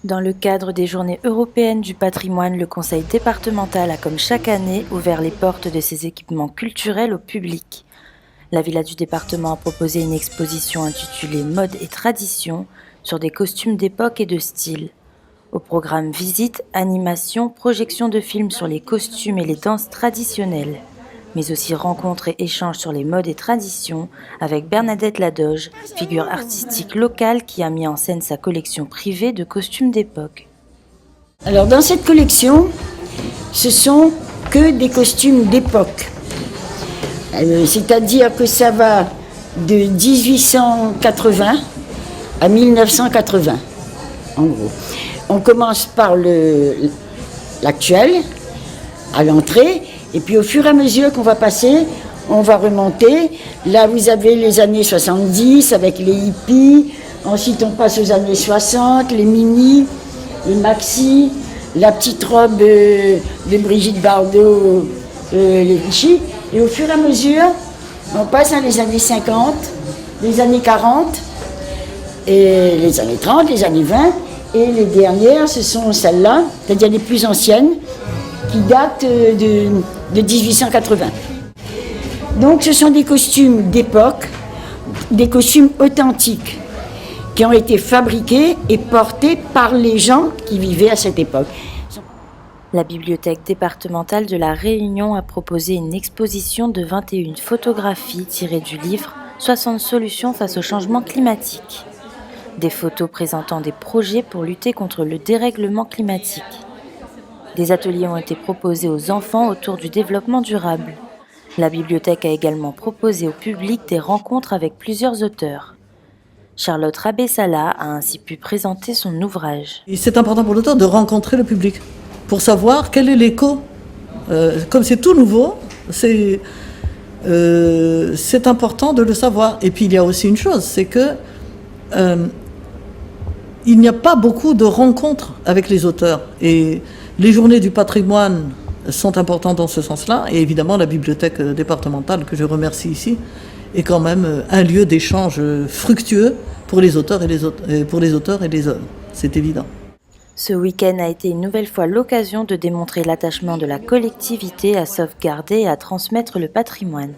Dans le cadre des Journées européennes du patrimoine, le Conseil départemental a, comme chaque année, ouvert les portes de ses équipements culturels au public. La Villa du département a proposé une exposition intitulée Mode et tradition sur des costumes d'époque et de style. Au programme visites, animations, projections de films sur les costumes et les danses traditionnelles, mais aussi rencontres et échanges sur les modes et traditions avec Bernadette Ladoge, figure artistique locale qui a mis en scène sa collection privée de costumes d'époque. Alors dans cette collection, ce sont que des costumes d'époque. C'est-à-dire que ça va de 1880 à 1980, en gros. On commence par l'actuel, à l'entrée, et puis au fur et à mesure qu'on va passer, on va remonter. Là, vous avez les années 70 avec les hippies. Ensuite, on passe aux années 60, les mini, les maxi, la petite robe de Brigitte Bardot, les Vichy. Et au fur et à mesure, on passe dans les années 50, les années 40, et les années 30, les années 20. Et les dernières, ce sont celles-là, c'est-à-dire les plus anciennes, qui datent de 1880. Donc ce sont des costumes d'époque, des costumes authentiques, qui ont été fabriqués et portés par les gens qui vivaient à cette époque. La bibliothèque départementale de La Réunion a proposé une exposition de 21 photographies tirées du livre « 60 solutions face au changement climatique ». Des photos présentant des projets pour lutter contre le dérèglement climatique. Des ateliers ont été proposés aux enfants autour du développement durable. La bibliothèque a également proposé au public des rencontres avec plusieurs auteurs. Charlotte Rabessala a ainsi pu présenter son ouvrage. Et c'est important pour l'auteur de rencontrer le public, pour savoir quel est l'écho. Comme c'est tout nouveau, c'est important de le savoir. Et puis il y a aussi une chose, c'est que il n'y a pas beaucoup de rencontres avec les auteurs. Et les journées du patrimoine sont importantes dans ce sens-là. Et évidemment, la bibliothèque départementale, que je remercie ici, est quand même un lieu d'échange fructueux pour les auteurs et les œuvres. C'est évident. Ce week-end a été une nouvelle fois l'occasion de démontrer l'attachement de la collectivité à sauvegarder et à transmettre le patrimoine.